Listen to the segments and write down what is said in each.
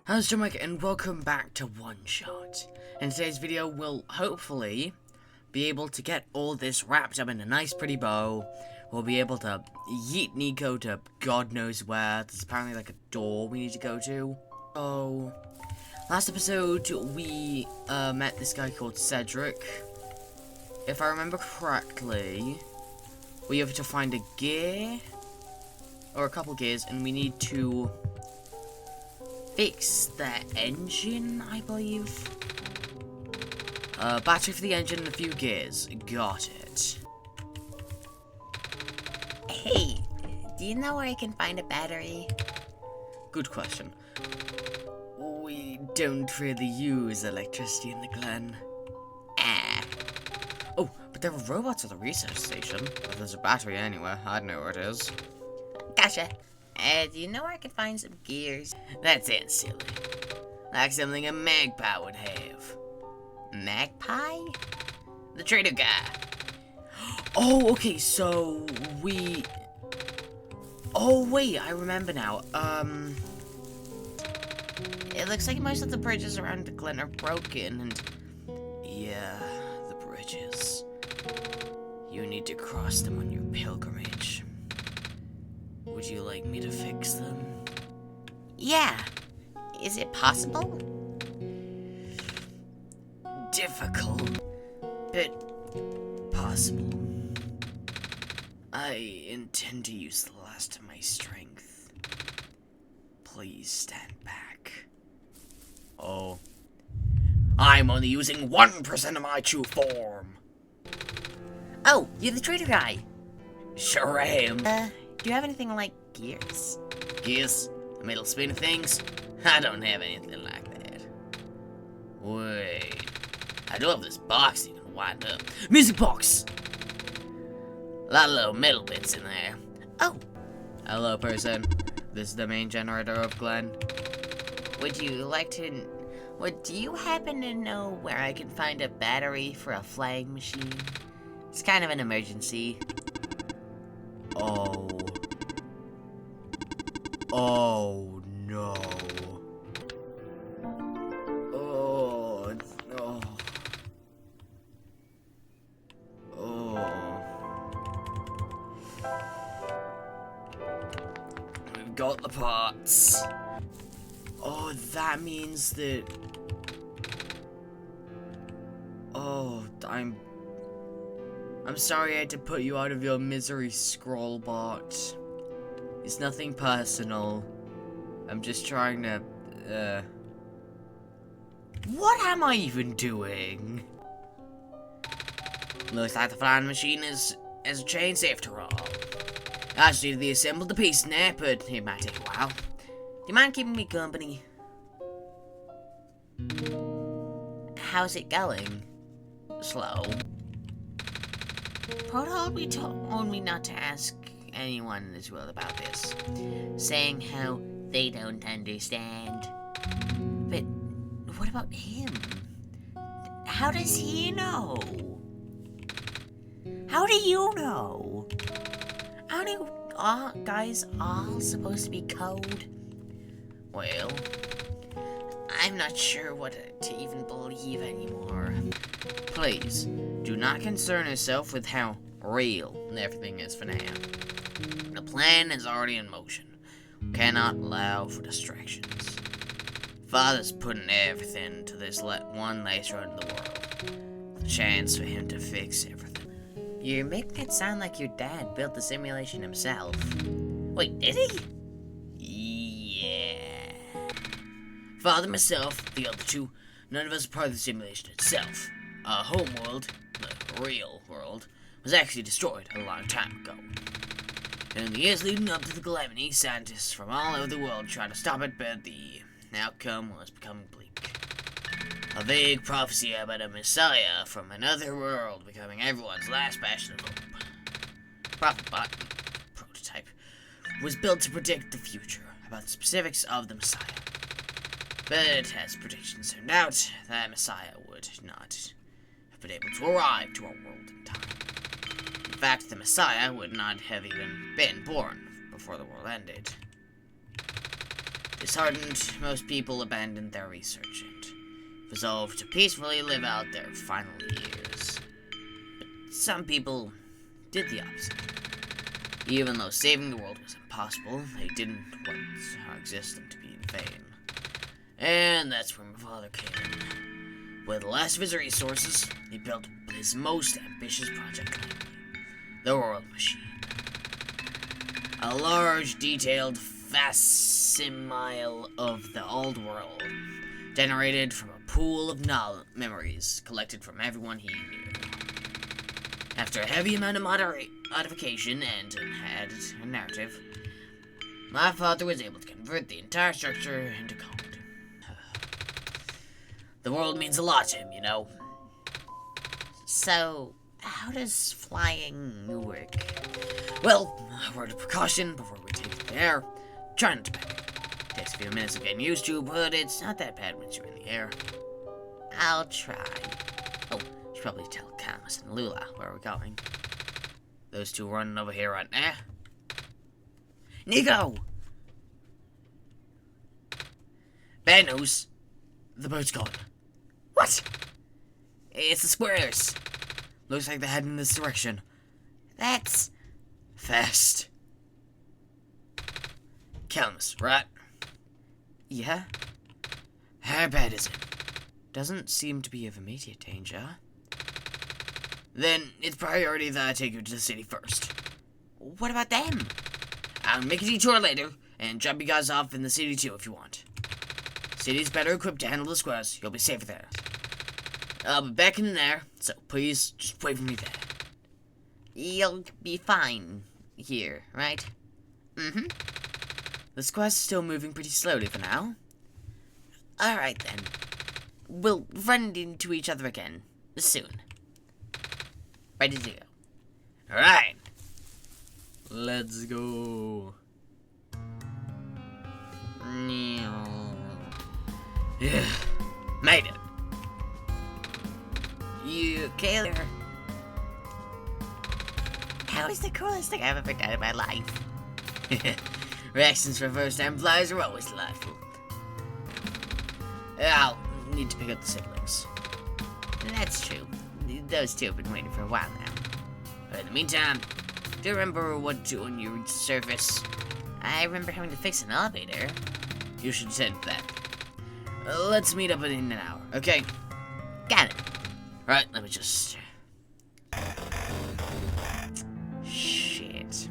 Hello, Mike, and welcome back to One Shot. In today's video, we'll hopefully be able to get all this wrapped up in a nice pretty bow. We'll be able to yeet Nico to God knows where. There's apparently like a door we need to go to. Oh, last episode we met this guy called Cedric. If I remember correctly, we have to find a gear, or a couple gears, and we need to fix the engine, I believe. Battery for the engine and a few gears. Got it. Hey, do you know where I can find a battery? Good question. We don't really use electricity in the Glen. Oh, but there are robots at the research station. If there's a battery anywhere, I'd know where it is. Gotcha. Do you know where I can find some gears? That sounds silly. Like something a magpie would have. Magpie? The trader guy. Oh, okay, so we... Oh, wait, I remember now. It looks like most of the bridges around the Glen are broken, and... Yeah, the bridges. You need to cross them on your pilgrimage. Would you like me to fix them? Yeah. Is it possible? Difficult, but possible. I intend to use the last of my strength. Please stand back. Oh. I'm only using 1% of my true form. Oh, you're the trader guy. Sure am. Do you have anything like gears? Gears? The middle spin of things? I don't have anything like that. Wait. I do have this box you can wind up. Music box! A lot of little metal bits in there. Oh. Hello, person. This is the main generator of Glen. Would you do you happen to know where I can find a battery for a flying machine? It's kind of an emergency. Oh. Oh, no. Oh, no. Oh. We've got the parts. Oh, that means that... Oh, I'm sorry I had to put you out of your misery, Scrollbot. It's nothing personal. I'm just trying to, What am I even doing? Looks like the flying machine is a chainsafe after all. I just need to assemble the piece now, but it might take a while. Do you mind keeping me company? How's it going? Slow. Protocol told me not to ask anyone in this world about this, saying how they don't understand. But what about him? How does he know? How do you know? Aren't you guys all supposed to be code? Well, I'm not sure what to even believe anymore. please, do not concern yourself with how real everything is for now. The plan is already in motion. We cannot allow for distractions. Father's putting everything into this one last run in the world. The chance for him to fix everything. You make that sound like your dad built the simulation himself. Wait, did he? Yeah. Father, myself, the other two, none of us are part of the simulation itself. Our home world, the real world, was actually destroyed a long time ago. And in the years leading up to the calamity, scientists from all over the world tried to stop it, but the outcome was becoming bleak. A vague prophecy about a messiah from another world becoming everyone's last bastion of hope. Prophet prototype was built to predict the future about the specifics of the messiah. But as predictions turned out, that messiah would not have been able to arrive to our world in time. In fact, the Messiah would not have even been born before the world ended. Disheartened, most people abandoned their research and resolved to peacefully live out their final years. But some people did the opposite. Even though saving the world was impossible, they didn't want our existence to be in vain. And that's where my father came in. With the last of his resources, he built his most ambitious project lately, the World Machine. A large, detailed facsimile of the old world, generated from a pool of memories collected from everyone he knew. After a heavy amount of modification and a narrative, my father was able to convert the entire structure into code. The world means a lot to him, you know. So, how does flying work? Well, a word of precaution before we take it to the air. Try not to panic. Takes a few minutes of getting used to, but it's not that bad once you're in the air. I'll try. Oh, should probably tell Camus and Lula where we're going. Those two running over here right now. Nico! Bad news. The boat's gone. What? It's the squares. Looks like they're heading in this direction. That's fast. Camus, right? Yeah? How bad is it? Doesn't seem to be of immediate danger. Then it's priority that I take you to the city first. What about them? I'll make a detour later and drop you guys off in the city too if you want. City's better equipped to handle the squares. You'll be safer there. I'll be back in there, so please just wait for me there. You'll be fine here, right? Mm-hmm. The squares are still moving pretty slowly for now. Alright then. We'll run into each other again soon. Ready to go. Alright. Let's go. Yeah. Made it. You okay there? How is the coolest thing I've ever done in my life? Reactions for first-time flyers are always delightful. I'll need to pick up the siblings. That's true. Those two have been waiting for a while now. But in the meantime, do you remember what to do when you reach the surface? I remember having to fix an elevator. You should attend to that. Let's meet up in an hour, okay? Got it. Right, let me just... Shit.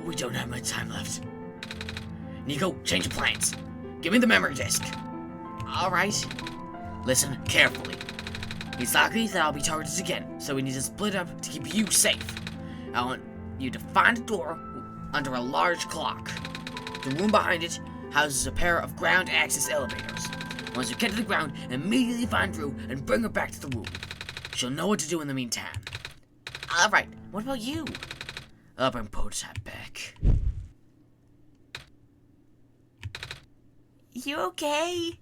We don't have much time left. Nico, change of plans. Give me the memory disk. Alright. Listen carefully. It's likely that I'll be targeted again, so we need to split up to keep you safe. I want you to find a door under a large clock. The room behind it houses a pair of ground access elevators. Once you get to the ground, immediately find Drew and bring her back to the room. She'll know what to do in the meantime. Alright, what about you? I'll bring Prototype back. You okay?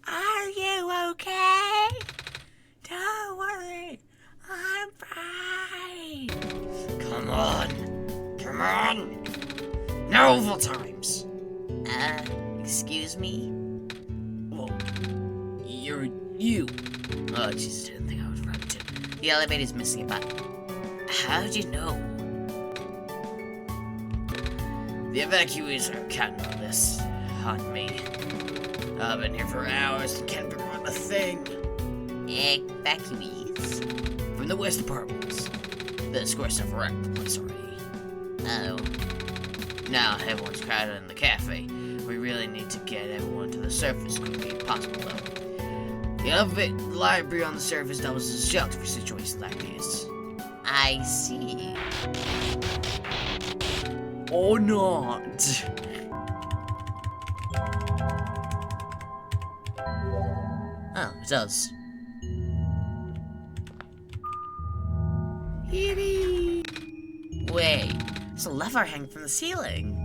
Are you okay? Don't worry, I'm fine. Come on. Come on. No full times. Excuse me? Whoa. You're you. Oh, Jesus, didn't think I would run into. The elevator's missing a button. How'd you know? The evacuees are counting on this. On me. I've been here for hours and can't figure out a thing. Evacuees? From the West Apartments. The square stuff wrecked the place already. Oh. Now everyone's crowded in the cafe. We really need to get everyone to the surface quickly if possible, though. The library on the surface doubles as a shelter for situations like this. I see. Or not. Oh, it does. Yippee! Wait, there's a lever hanging from the ceiling.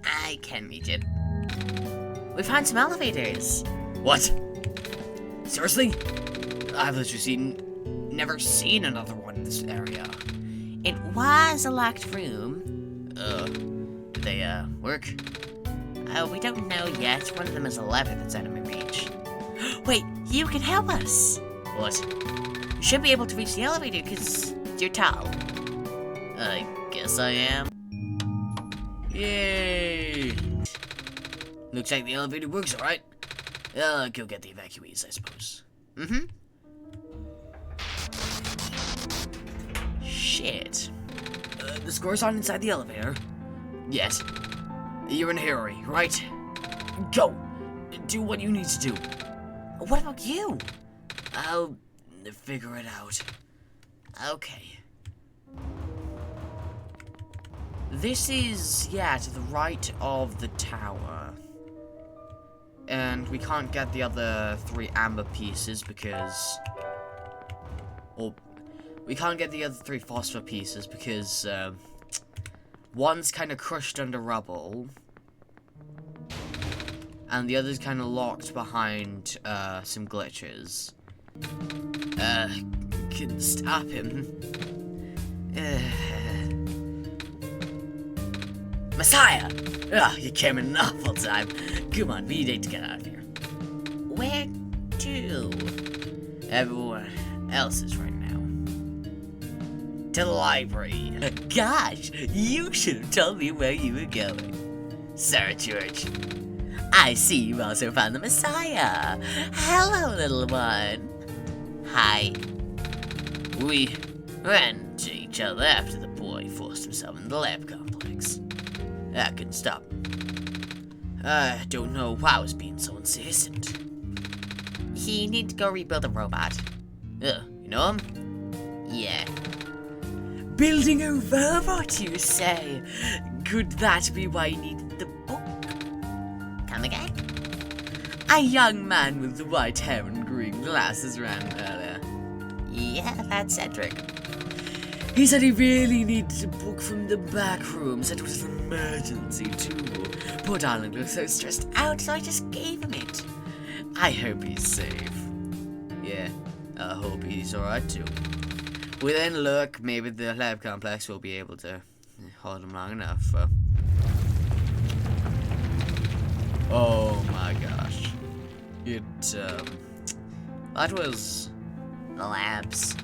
I can reach it. We found some elevators. What? Seriously? I've literally never seen another one in this area. It was a locked room. Do they, work? We don't know yet. One of them is a lever that's out of my reach. Wait, you can help us. What? You should be able to reach the elevator because you're tall. I guess I am. Yay! Looks like the elevator works alright. I'll go get the evacuees, I suppose. Mm-hmm. Shit. The scores aren't inside the elevator. Yet. You're in a hurry, right? Go! Do what you need to do. What about you? I'll figure it out. Okay. This is, yeah, to the right of the tower. And we can't get the other 3 amber pieces because... Or, we can't get the other 3 phosphor pieces because, one's kind of crushed under rubble. And the other's kind of locked behind, some glitches. Couldn't stop him. Messiah! Ah, you came in an awful time. Come on, we need to get out of here. Where to? Everyone else is right now. To the library. Gosh, you should have told me where you were going. Sir George. I see you also found the Messiah. Hello, little one. Hi. We ran to each other after the boy forced himself in the lab complex. I couldn't stop him. I don't know why I was being so insistent. He needs to go rebuild the robot. You know him? Yeah. Building a robot, you say? Could that be why you needed the book? Come again? A young man with white hair and green glasses ran earlier. Yeah, that's Cedric. He said he really needed a book from the back rooms. It was an emergency, too. Poor darling looked so stressed out, so I just gave him it. I hope he's safe. Yeah, I hope he's alright, too. Within luck, maybe the lab complex will be able to hold him long enough. Oh my gosh. That was The labs.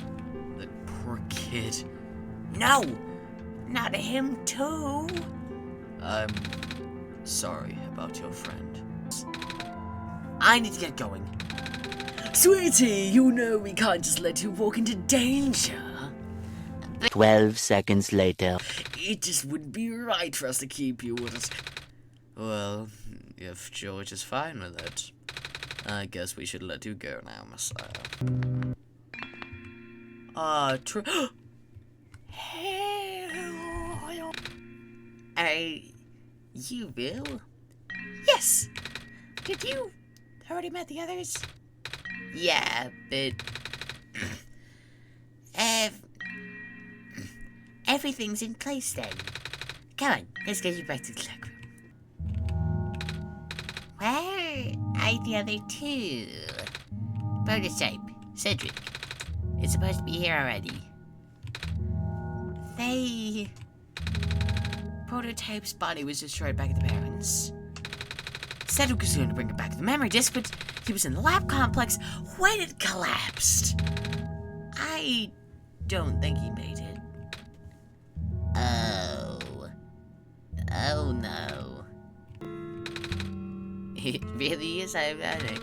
the poor kid. No! Not him, too. I'm sorry about your friend. I need to get going. Sweetie, you know we can't just let you walk into danger. 12 seconds later. It just wouldn't be right for us to keep you, would it? Well, if George is fine with it, I guess we should let you go now, Messiah. True. You will? Yes! Did you already met the others? Yeah, but... everything's in place then. Come on, let's get you back to the cloakroom. Where are the other 2? Prototype, Cedric. It's supposed to be here already. Prototype's body was destroyed back at the Barrens. Cedric was going to bring it back to the memory disk, but he was in the lab complex when it collapsed. I don't think he made it. Oh no. It really is ironic.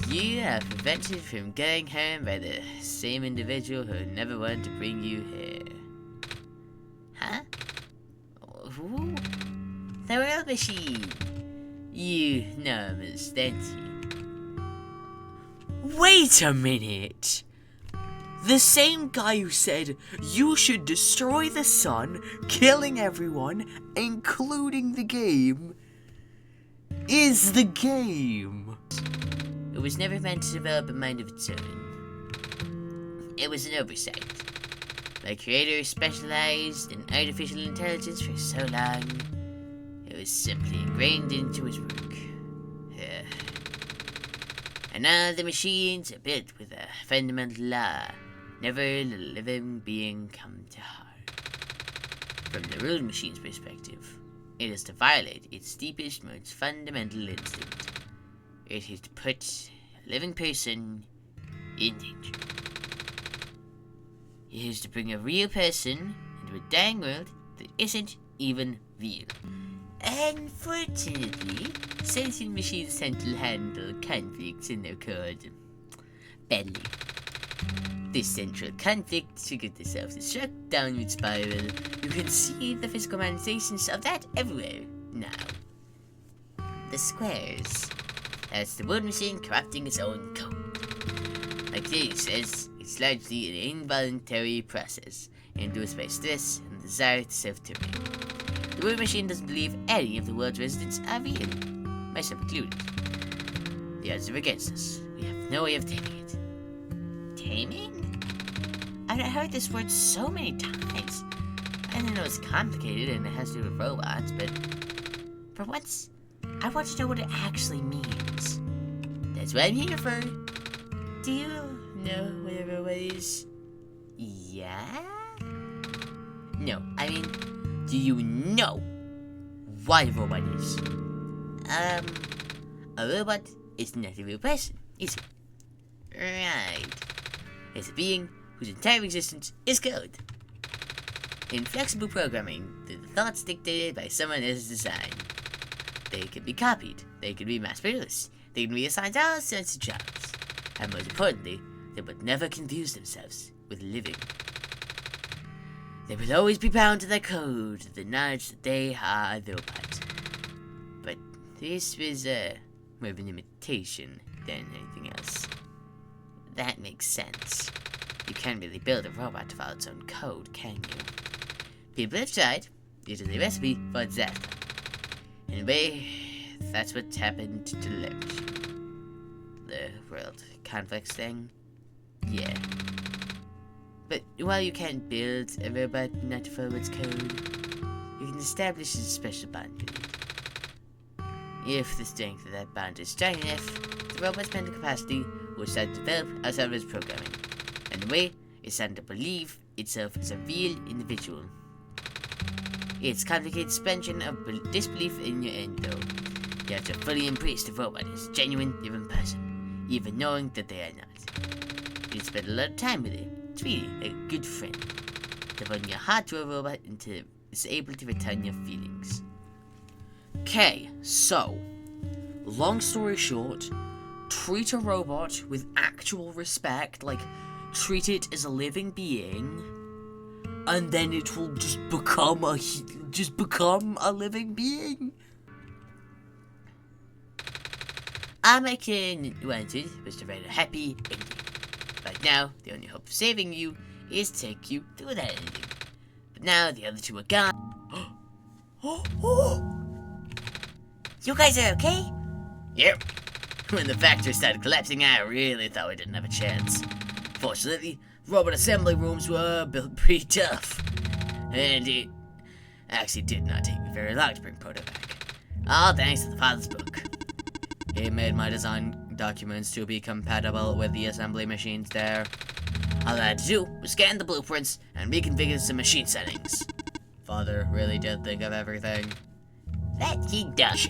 You are prevented from going home by the same individual who never wanted to bring you here. Huh? Who? The real machine. You know him as, don't you? Wait a minute! The same guy who said you should destroy the sun, killing everyone, including the game, is the game. It was never meant to develop a mind of its own. It was an oversight. The creator specialized in artificial intelligence for so long, it was simply ingrained into his work. And now the machines are built with a fundamental law. Never let a living being come to harm. From the ruled machine's perspective, it is to violate its deepest, most fundamental instinct. It is to put a living person in danger. It is to bring a real person into a dying world that isn't even real. Unfortunately, sentient machines tend to handle conflicts in their code badly. This central conflict triggered the self-destruct downward spiral. You can see the physical manifestations of that everywhere now. The squares. That's the word machine corrupting its own code. Like Dave says, it's largely an involuntary process, induced by stress and desire to self-terminate. The word machine doesn't believe any of the world's residents are real, myself included. The odds are against us. We have no way of taming it. Taming? I've heard this word so many times. I didn't know it's complicated and it has to do with robots, but for once, I want to know what it actually means. That's what I'm here for. Do you know what a robot is? Yeah? No, I mean, do you know what a robot is? A robot is not a real person, is it? Right. It's a being whose entire existence is code. In flexible programming, the thoughts dictated by someone else's design. They can be copied, they can be mass-produced, they can be assigned all sorts of jobs. And most importantly, they would never confuse themselves with living. They will always be bound to their code, the knowledge that they are the robot. But this was more of an imitation than anything else. That makes sense. You can't really build a robot to follow its own code, can you? People have tried. It is a recipe for disaster. In a way, that's what happened to the machine. The world conflicts thing? Yeah. But while you can't build a robot not to follow its code, you can establish a special bond with it. If the strength of that bond is strong enough, the robot's mental capacity will start to develop outside of its programming, and the way it's starting to believe itself as a real individual. It's complicated suspension of disbelief in your end, though. You have to fully embrace the robot as a genuine, living person, even knowing that they are not. You spend a lot of time with it. It's really like a good friend. Devoting your heart to a robot until it's able to return your feelings. Okay, so, long story short, treat a robot with actual respect, like, treat it as a living being, and then it will just become a living being. All I can wanted was to write a happy ending. Right now, the only hope of saving you is to take you through that ending. But now the other two are gone. You guys are okay? Yep. When the factory started collapsing, I really thought we didn't have a chance. Fortunately, robot assembly rooms were built pretty tough. And it actually did not take me very long to bring Proto back. All thanks to the father's book. He made my design documents to be compatible with the assembly machines there. All I had to do was scan the blueprints and reconfigure some machine settings. Father really did think of everything. That he does.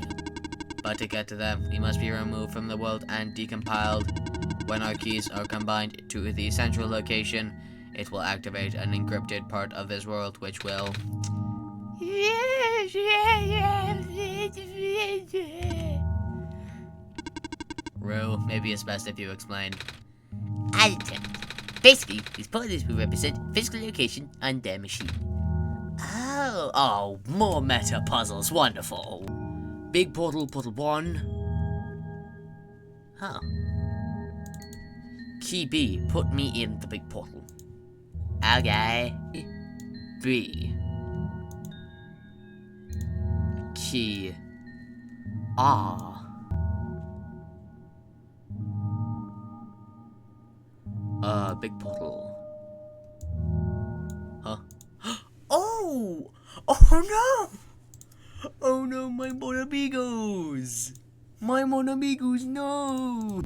But to get to them, we must be removed from the world and decompiled. When our keys are combined to the central location, it will activate an encrypted part of this world, which will... Rue, maybe it's best if you explain. I'll attempt. Basically, these portals will represent physical location on their machine. Oh, more meta puzzles, wonderful. Big portal, portal 1. Huh. Key B, put me in the big portal. Okay. B. Key R. Big portal. Huh? Oh! Oh no! Oh no, my mon amigos! My mon amigos, no!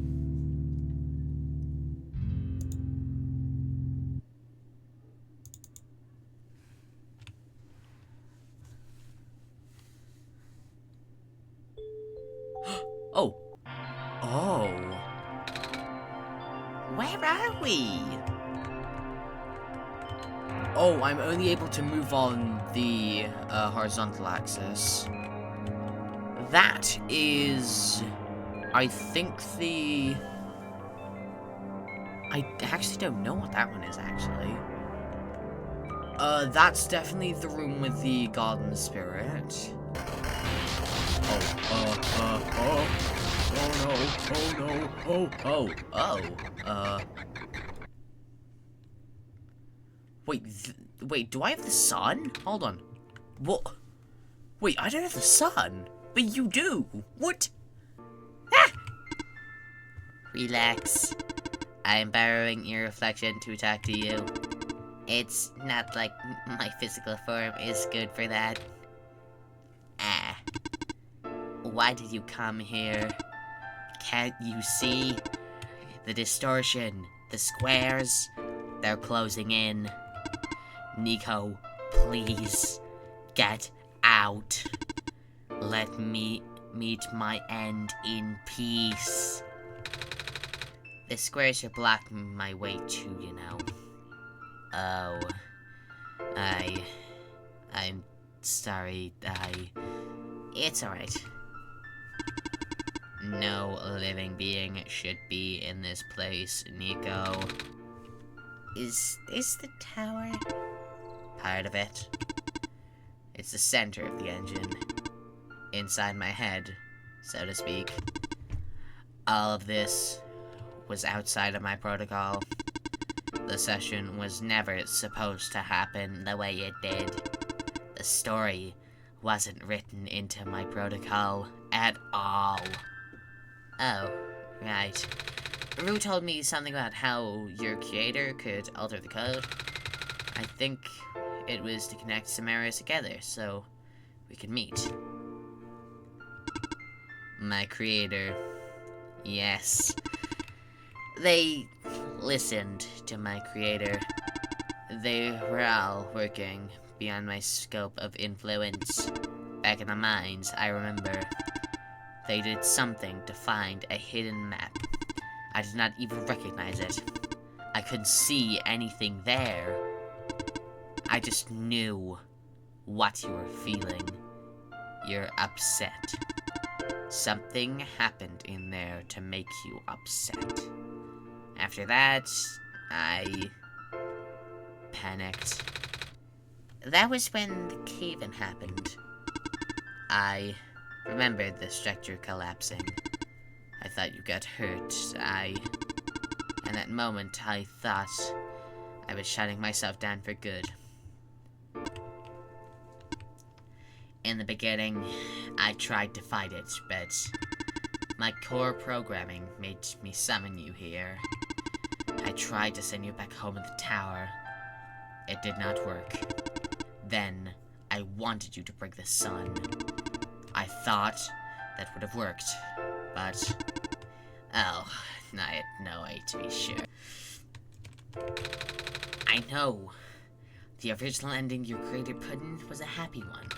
Where are we? Oh, I'm only able to move on the horizontal axis. That is, I think I actually don't know what that one is, actually. That's definitely the room with the garden spirit. Wait, do I have the sun? Hold on. What? Wait, I don't have the sun. But you do. What? Ah! Relax. I am borrowing your reflection to talk to you. It's not like my physical form is good for that. Ah. Why did you come here? Can't you see? The distortion, the squares, they're closing in. Nico, please, get out. Let me meet my end in peace. The squares are blocking my way too, you know. Oh. I'm sorry, It's alright. No living being should be in this place, Nico. Is this the tower? Part of it. It's the center of the engine. Inside my head, so to speak. All of this was outside of my protocol. The session was never supposed to happen the way it did. The story wasn't written into my protocol at all. Oh, right. Rue told me something about how your creator could alter the code. I think it was to connect some areas together so we could meet. My creator. Yes. They listened to my creator. They were all working beyond my scope of influence. Back in the mines, I remember. They did something to find a hidden map. I did not even recognize it. I couldn't see anything there. I just knew what you were feeling. You're upset. Something happened in there to make you upset. After that, I panicked. That was when the cave-in happened. I remembered the structure collapsing. I thought you got hurt. In that moment, I thought I was shutting myself down for good. In the beginning, I tried to fight it, but my core programming made me summon you here. I tried to send you back home in the tower. It did not work. Then, I wanted you to break the sun. I thought that would have worked, but... oh, I had no way to be sure. I know. The original ending your creator put in was a happy one.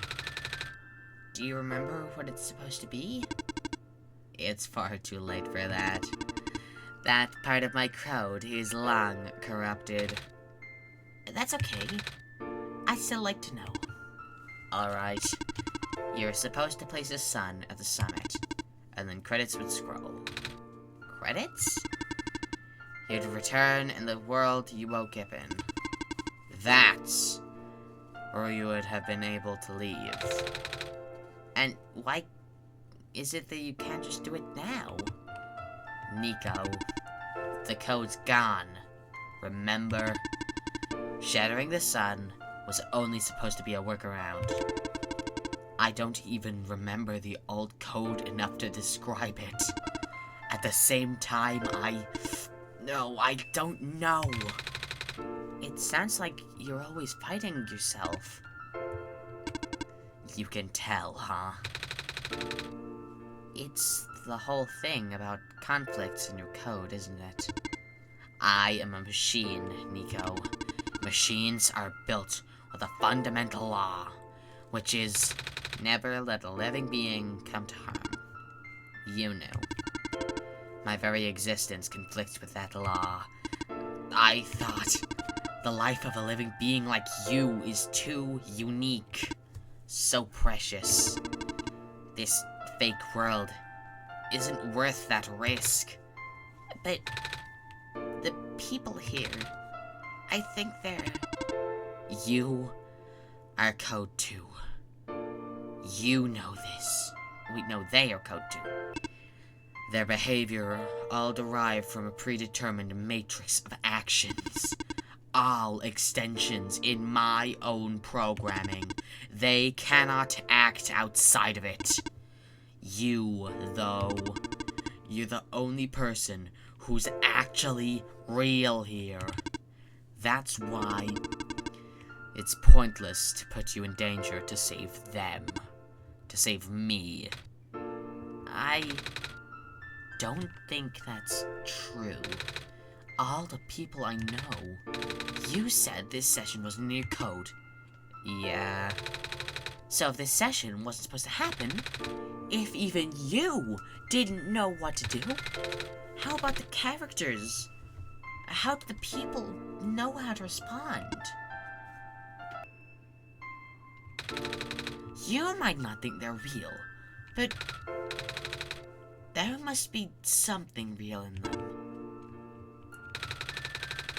Do you remember what it's supposed to be? It's far too late for that. That part of my code is long corrupted. That's okay. I'd still like to know. Alright. You're supposed to place a sun at the summit, and then credits would scroll. Credits? You'd return in the world you woke up in. That's where you would have been able to leave. And why is it that you can't just do it now? Nico, the code's gone. Remember? Shattering the sun was only supposed to be a workaround. I don't even remember the old code enough to describe it. At the same time, no, I don't know. It sounds like you're always fighting yourself. You can tell, huh? It's the whole thing about conflicts in your code, isn't it? I am a machine, Nico. Machines are built with a fundamental law, which is never let a living being come to harm. You know. My very existence conflicts with that law. I thought the life of a living being like you is too unique, so precious. This fake world isn't worth that risk. But the people here, I think they're... You are Code 2. You know this. We know they are Code 2. Their behavior all derived from a predetermined matrix of actions. All extensions in my own programming. They cannot act outside of it. You, though, you're the only person who's actually real here. That's why it's pointless to put you in danger to save them. To save me. I don't think that's true. All the people I know, you said this session was near code. Yeah. So if this session wasn't supposed to happen, if even you didn't know what to do, how about the characters? How do the people know how to respond? You might not think they're real, but there must be something real in them.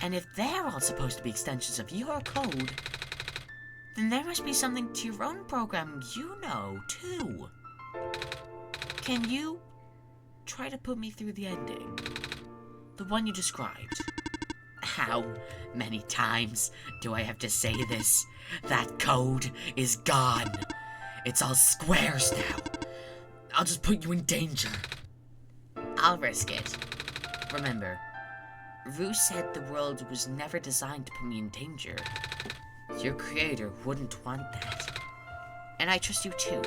And if they're all supposed to be extensions of your code, then there must be something to your own programming you know, too. Can you try to put me through the ending? The one you described. How many times do I have to say this? That code is gone. It's all squares now. I'll just put you in danger. I'll risk it. Remember, Rue said the world was never designed to put me in danger. Your creator wouldn't want that. And I trust you too.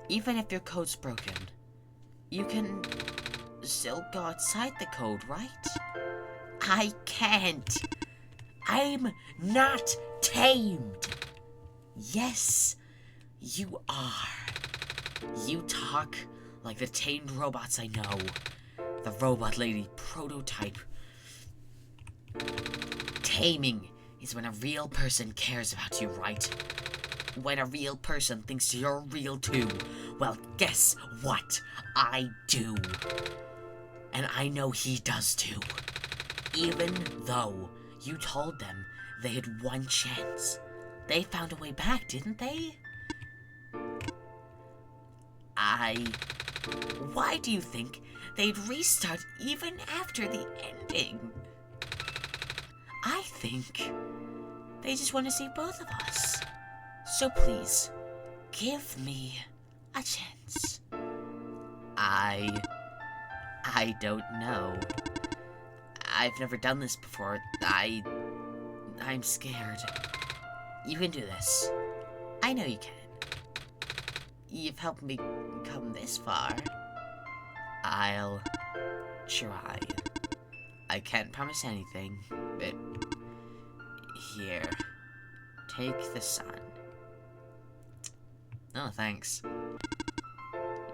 Even if your code's broken, you can still go outside the code, right? I can't. I'm not tamed. Yes, you are. You talk like the tamed robots I know. The robot lady prototype. Taming is when a real person cares about you, right? When a real person thinks you're real too. Well, guess what? I do. And I know he does too. Even though you told them they had one chance. They found a way back, didn't they? Why do you think they'd restart even after the ending? I think they just want to see both of us. So please, give me a chance. I don't know. I've never done this before. I'm scared. You can do this. I know you can. You've helped me come this far. I'll try. I can't promise anything, but here, take the sun. Oh, thanks.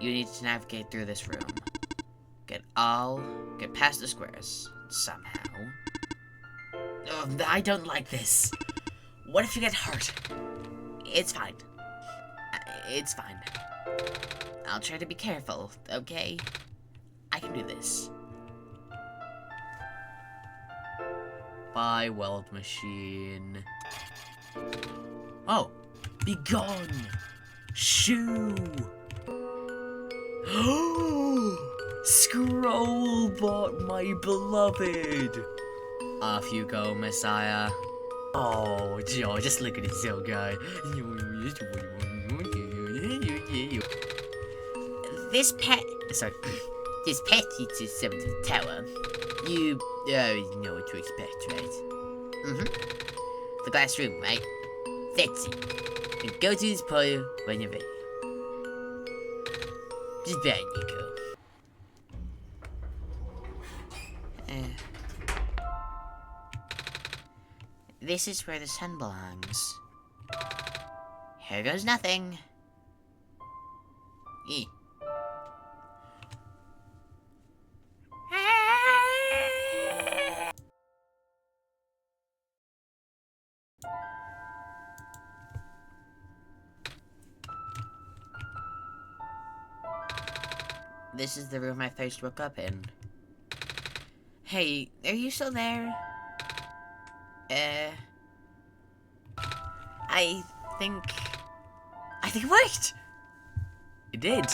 You need to navigate through this room. Get past the squares, somehow. Oh, I don't like this. What if you get hurt? It's fine. It's fine. I'll try to be careful, okay? I can do this. Bye, weld machine. Oh, be gone! Shoo! Scrollbot, my beloved! Off you go, Messiah. Oh, Joe, just look at this little guy. This pet eats us over the tower. You always know what to expect, right? Mm-hmm. The glass room, right? That's it. And go to this portal when you're ready. Just behind you go. This is where the sun belongs. Here goes nothing. This is the room I first woke up in. Hey, are you still there? I think it worked! It did.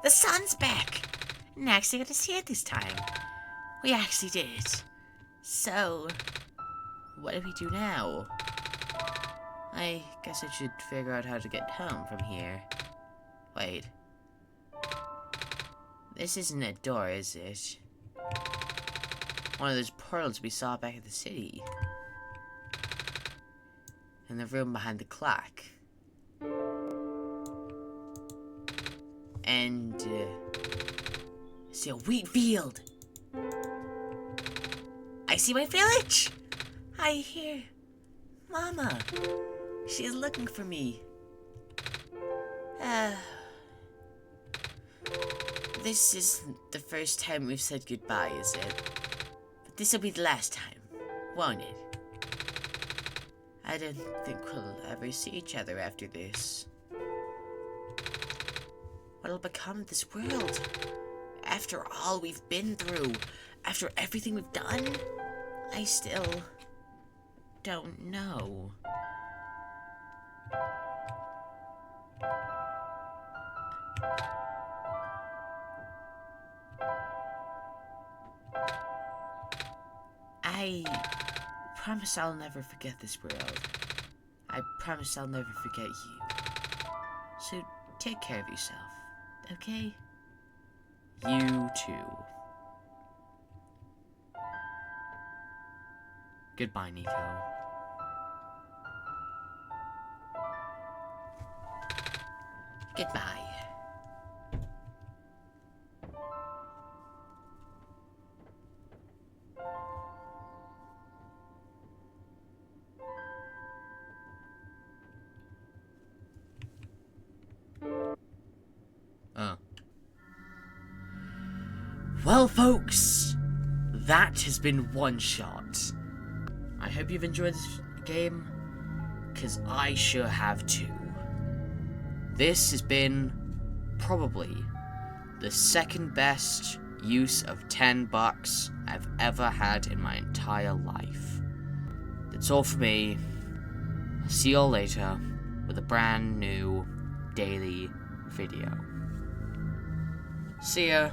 The sun's back! And I actually got to see it this time. We actually did it. So, what do we do now? I guess I should figure out how to get home from here. Wait. This isn't a door, is it? One of those portals we saw back at the city. In the room behind the clock. And, I see a wheat field. I see my village. I hear Mama. She is looking for me. This isn't the first time we've said goodbye, is it? But this'll be the last time, won't it? I don't think we'll ever see each other after this. What'll become of this world? After all we've been through, after everything we've done, I still don't know. I promise I'll never forget this world. I promise I'll never forget you. So take care of yourself, okay? You too. Goodbye, Nico. Goodbye. Oh. Well, folks, that has been One Shot. I hope you've enjoyed this game, because I sure have too. This has been probably the second best use of $10 I've ever had in my entire life. That's all for me. I'll see you all later with a brand new daily video. See ya.